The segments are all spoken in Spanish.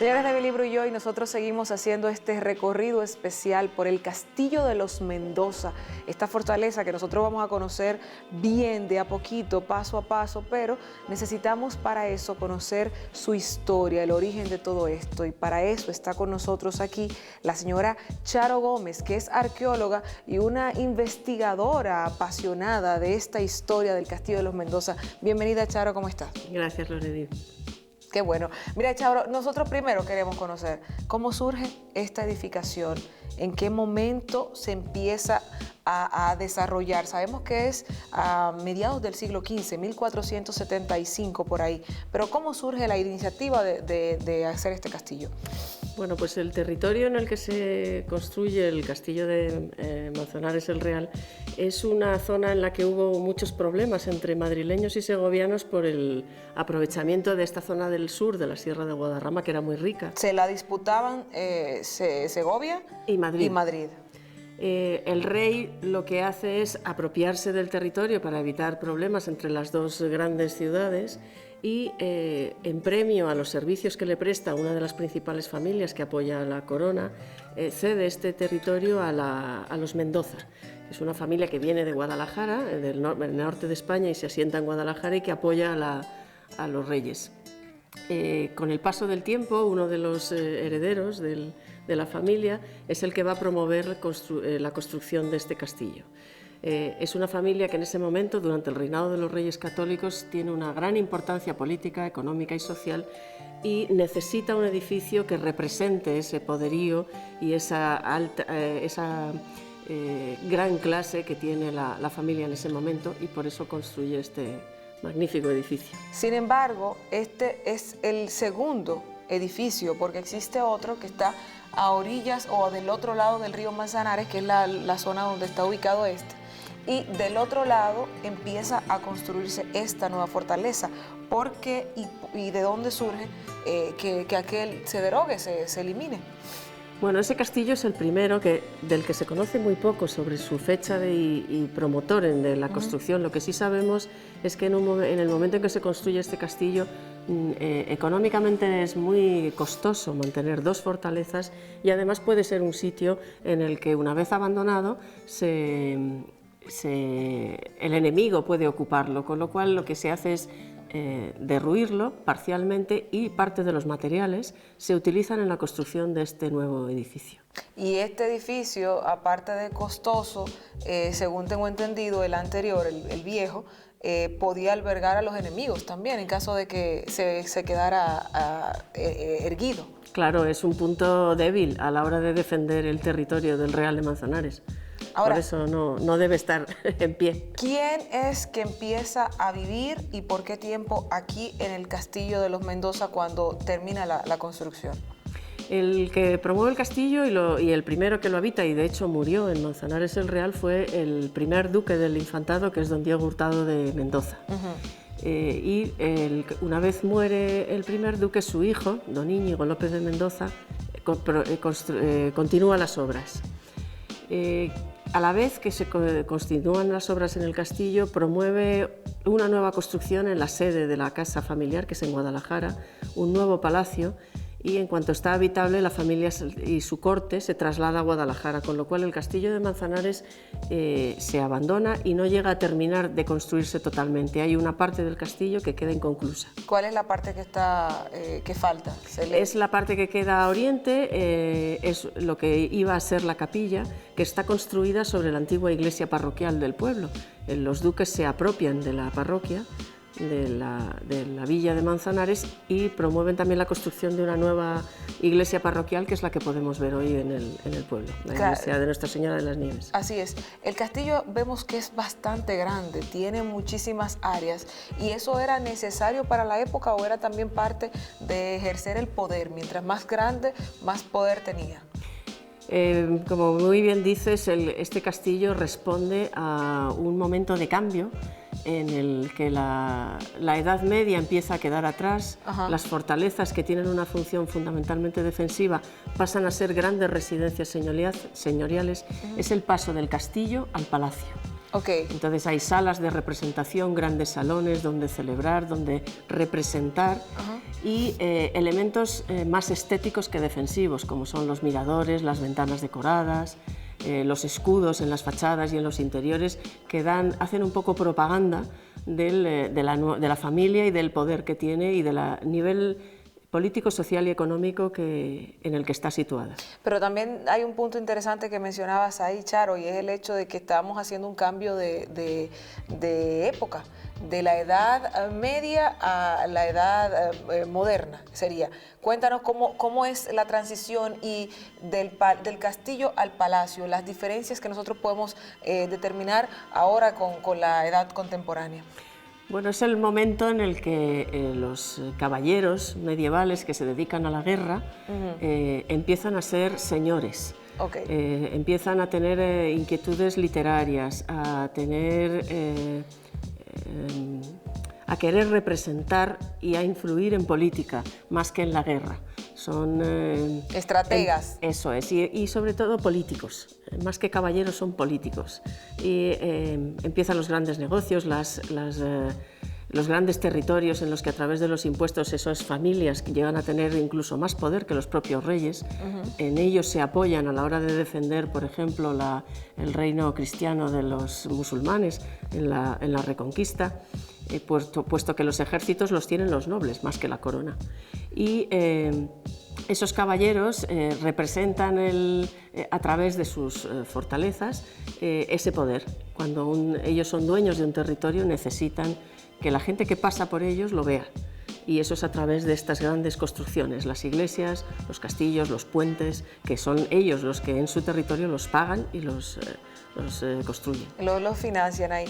Señores de Mi Libro y Yo, y nosotros seguimos haciendo este recorrido especial por el Castillo de los Mendoza, esta fortaleza que nosotros vamos a conocer bien de a poquito, paso a paso, pero necesitamos para eso conocer su historia, el origen de todo esto, y para eso está con nosotros aquí la señora Charo Gómez, que es arqueóloga y una investigadora apasionada de esta historia del Castillo de los Mendoza. Bienvenida, Charo, ¿cómo estás? Gracias, Lorena. Qué bueno. Mira, Charo, nosotros primero queremos conocer cómo surge esta edificación, en qué momento se empieza a desarrollar. Sabemos que es a mediados del siglo XV, 1475 por ahí, pero ¿cómo surge la iniciativa de hacer este castillo? Bueno, pues el territorio en el que se construye el castillo de Manzanares el Real es una zona en la que hubo muchos problemas entre madrileños y segovianos por el aprovechamiento de esta zona del sur de la Sierra de Guadarrama, que era muy rica. Se la disputaban Segovia y Madrid. El rey lo que hace es apropiarse del territorio para evitar problemas entre las dos grandes ciudades y en premio a los servicios que le presta una de las principales familias que apoya a la corona, cede este territorio a los Mendoza, que es una familia que viene de Guadalajara, del norte de España, y se asienta en Guadalajara y que apoya a los reyes. Con el paso del tiempo, uno de los herederos de la familia es el que va a promover la construcción de este castillo. Es una familia que en ese momento, durante el reinado de los Reyes Católicos, tiene una gran importancia política, económica y social, y necesita un edificio que represente ese poderío y esa gran clase que tiene la familia en ese momento, y por eso construye este magnífico edificio. Sin embargo, este es el segundo edificio, porque existe otro que está a orillas o del otro lado del río Manzanares, que es la zona donde está ubicado este. Y del otro lado empieza a construirse esta nueva fortaleza. ¿Por qué y de dónde surge que aquel se derogue, se elimine? Bueno, ese castillo es el primero del que se conoce muy poco sobre su fecha y promotor de la construcción. Lo que sí sabemos es que en el momento en que se construye este castillo, económicamente es muy costoso mantener dos fortalezas, y además puede ser un sitio en el que, una vez abandonado, el enemigo puede ocuparlo, con lo cual lo que se hace es derruirlo parcialmente, y parte de los materiales se utilizan en la construcción de este nuevo edificio. Y este edificio, aparte de costoso, según tengo entendido, el anterior, el viejo, podía albergar a los enemigos también en caso de que se quedara erguido. Claro, es un punto débil a la hora de defender el territorio del Real de Manzanares. Ahora, por eso no debe estar en pie. ¿Quién es que empieza a vivir y por qué tiempo aquí en el Castillo de los Mendoza cuando termina la construcción? El que promueve el castillo y el primero que lo habita, y de hecho murió en Manzanares el Real, fue el primer duque del Infantado, que es don Diego Hurtado de Mendoza. Una vez muere el primer duque, su hijo, don Íñigo López de Mendoza, continúa las obras. A la vez que se continúan las obras en el castillo, promueve una nueva construcción en la sede de la casa familiar, que es en Guadalajara, un nuevo palacio, y en cuanto está habitable, la familia y su corte se traslada a Guadalajara, con lo cual el castillo de Manzanares se abandona y no llega a terminar de construirse totalmente. Hay una parte del castillo que queda inconclusa. ¿Cuál es la parte que falta? Es la parte que queda a oriente, es lo que iba a ser la capilla, que está construida sobre la antigua iglesia parroquial del pueblo. Los duques se apropian de la parroquia, de la villa de Manzanares, y promueven también la construcción de una nueva iglesia parroquial, que es la que podemos ver hoy en el pueblo, la iglesia de Nuestra Señora de las Nieves. Así es. El castillo vemos que es bastante grande, tiene muchísimas áreas, y eso era necesario para la época, o era también parte de ejercer el poder. Mientras más grande, más poder tenía. Como muy bien dices, este castillo responde a un momento de cambio en el que la Edad Media empieza a quedar atrás. Las fortalezas, que tienen una función fundamentalmente defensiva, pasan a ser grandes residencias señoriales. Es el paso del castillo al palacio. Okay. Entonces hay salas de representación, grandes salones donde celebrar, donde representar y elementos más estéticos que defensivos, como son los miradores, las ventanas decoradas, los escudos en las fachadas y en los interiores, que hacen un poco propaganda de la familia y del poder que tiene y del nivel político, social y económico en el que está situada. Pero también hay un punto interesante que mencionabas ahí, Charo, y es el hecho de que estamos haciendo un cambio de época, de la Edad Media a la Edad moderna, sería. Cuéntanos cómo es la transición y del castillo al palacio, las diferencias que nosotros podemos determinar ahora con la edad contemporánea. Bueno, es el momento en el que los caballeros medievales que se dedican a la guerra empiezan a ser señores, empiezan a tener inquietudes literarias, a querer representar y a influir en política más que en la guerra. Son estrategas. Eso es, y sobre todo políticos, más que caballeros son políticos. Y empiezan los grandes negocios, los grandes territorios en los que a través de los impuestos esas familias que llegan a tener incluso más poder que los propios reyes, en ellos se apoyan a la hora de defender, por ejemplo, el reino cristiano de los musulmanes en la Reconquista, puesto que los ejércitos los tienen los nobles más que la corona. Y esos caballeros representan a través de sus fortalezas ese poder. Cuando ellos son dueños de un territorio necesitan que la gente que pasa por ellos lo vea. Y eso es a través de estas grandes construcciones, las iglesias, los castillos, los puentes, que son ellos los que en su territorio los pagan y los construyen. Los financian ahí.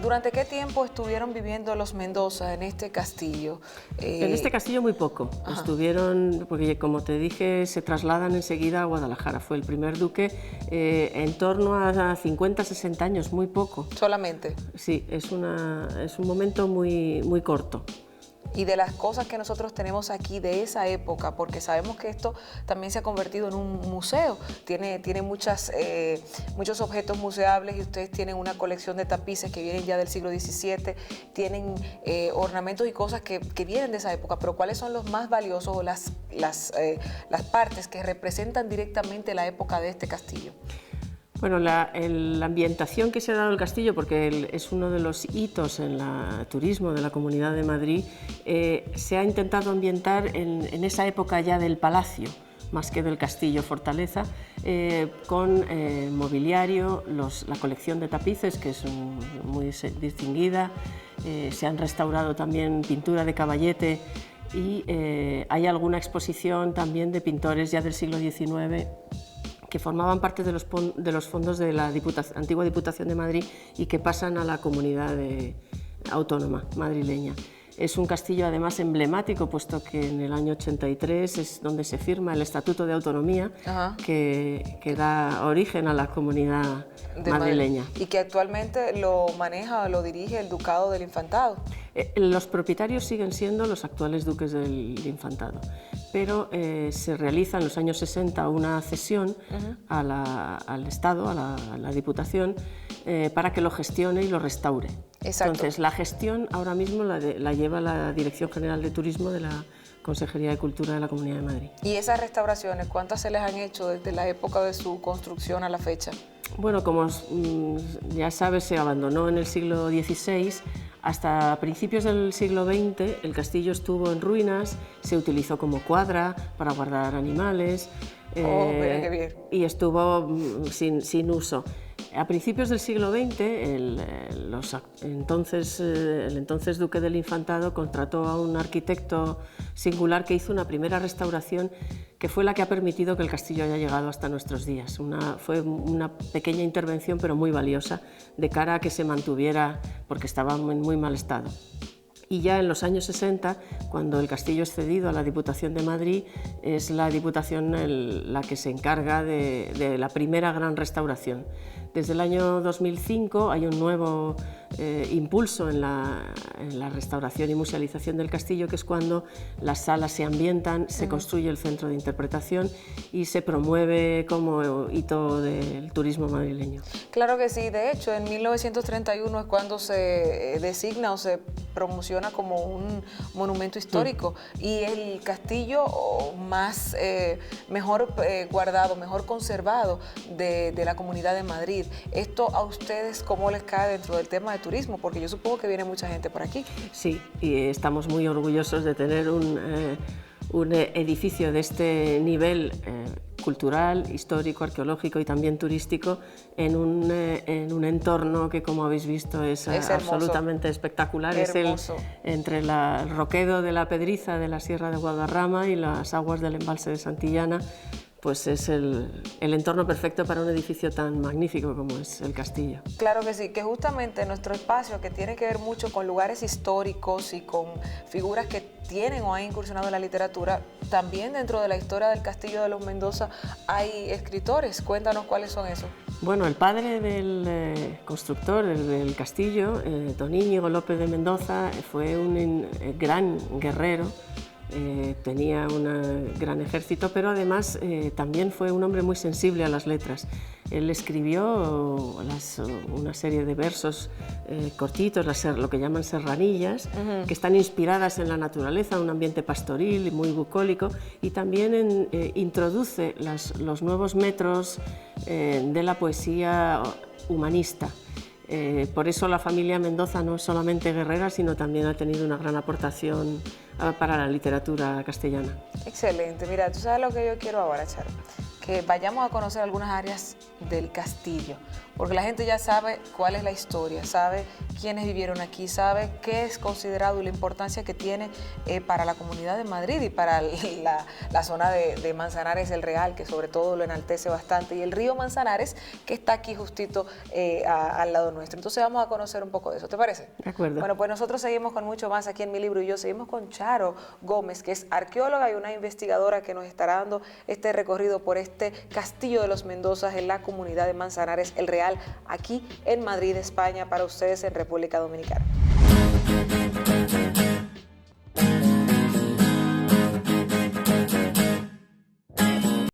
¿Durante qué tiempo estuvieron viviendo los Mendoza en este castillo? En este castillo muy poco. Estuvieron, porque como te dije, se trasladan enseguida a Guadalajara. Fue el primer duque en torno a 50, 60 años, muy poco. ¿Solamente? Sí, es un momento muy, muy corto. Y de las cosas que nosotros tenemos aquí de esa época, porque sabemos que esto también se ha convertido en un museo, tiene muchos objetos museables y ustedes tienen una colección de tapices que vienen ya del siglo XVII, tienen ornamentos y cosas que vienen de esa época, pero ¿cuáles son los más valiosos o las partes que representan directamente la época de este castillo? Bueno, la ambientación que se ha dado al castillo, porque es uno de los hitos en el turismo de la Comunidad de Madrid, se ha intentado ambientar en esa época ya del palacio, más que del castillo fortaleza, con mobiliario, la colección de tapices, que es muy distinguida, se han restaurado también pintura de caballete y hay alguna exposición también de pintores ya del siglo XIX que formaban parte de los fondos de la antigua Diputación de Madrid y que pasan a la comunidad autónoma madrileña. Es un castillo además emblemático, puesto que en el año 83 es donde se firma el Estatuto de Autonomía que da origen a la comunidad madrileña. Y que actualmente lo maneja o lo dirige el Ducado del Infantado. Los propietarios siguen siendo los actuales duques del Infantado, pero se realiza en los años 60 una cesión al Estado, a la Diputación, para que lo gestione y lo restaure. Exacto. Entonces, la gestión ahora mismo la lleva la Dirección General de Turismo de la Consejería de Cultura de la Comunidad de Madrid. ¿Y esas restauraciones, cuántas se les han hecho desde la época de su construcción a la fecha? Bueno, como ya sabes, se abandonó en el siglo XVI. Hasta principios del siglo XX el castillo estuvo en ruinas, se utilizó como cuadra para guardar animales mira qué bien. Y estuvo sin uso. A principios del siglo XX, el entonces duque del Infantado contrató a un arquitecto singular que hizo una primera restauración que fue la que ha permitido que el castillo haya llegado hasta nuestros días. Fue una pequeña intervención, pero muy valiosa, de cara a que se mantuviera, porque estaba en muy mal estado. Y ya en los años 60, cuando el castillo es cedido a la Diputación de Madrid, es la Diputación la que se encarga de la primera gran restauración. Desde el año 2005 hay un nuevo impulso en la restauración y musealización del castillo, que es cuando las salas se ambientan, se construye el centro de interpretación y se promueve como hito del turismo madrileño. Claro que sí, de hecho en 1931 es cuando se designa o se promociona como un monumento histórico y el castillo más mejor guardado, mejor conservado de la Comunidad de Madrid. ¿Esto a ustedes cómo les cae dentro del tema de turismo? Porque yo supongo que viene mucha gente por aquí. Sí, y estamos muy orgullosos de tener un edificio de este nivel cultural, histórico, arqueológico y también turístico en un entorno que, como habéis visto, es absolutamente espectacular. Hermoso. Entre el roquedo de la Pedriza de la Sierra de Guadarrama y las aguas del embalse de Santillana, pues es el entorno perfecto para un edificio tan magnífico como es el castillo. Claro que sí, que justamente nuestro espacio, que tiene que ver mucho con lugares históricos y con figuras que tienen o han incursionado en la literatura, también dentro de la historia del Castillo de los Mendoza hay escritores. Cuéntanos cuáles son esos. Bueno, el padre del constructor del castillo, don Íñigo López de Mendoza, fue un gran guerrero. Tenía un gran ejército, pero además también fue un hombre muy sensible a las letras. Él escribió una serie de versos cortitos, lo que llaman serranillas, que están inspiradas en la naturaleza, un ambiente pastoril y muy bucólico, y también introduce los nuevos metros de la poesía humanista. Por eso la familia Mendoza no es solamente guerrera, sino también ha tenido una gran aportación para la literatura castellana. Excelente. Mira, tú sabes lo que yo quiero ahora, Charo, que vayamos a conocer algunas áreas del castillo, porque la gente ya sabe cuál es la historia, sabe quiénes vivieron aquí, sabe qué es considerado y la importancia que tiene para la Comunidad de Madrid y para la zona de Manzanares el Real, que sobre todo lo enaltece bastante, y el río Manzanares, que está aquí justito al lado nuestro. Entonces vamos a conocer un poco de eso, ¿te parece? De acuerdo. Bueno, pues nosotros seguimos con mucho más aquí en Mi Libro y Yo. Seguimos con Charo Gómez, que es arqueóloga y una investigadora que nos estará dando este recorrido por este Castillo de los Mendozas en la Comunidad de Manzanares el Real, aquí en Madrid, España, para ustedes en República Dominicana.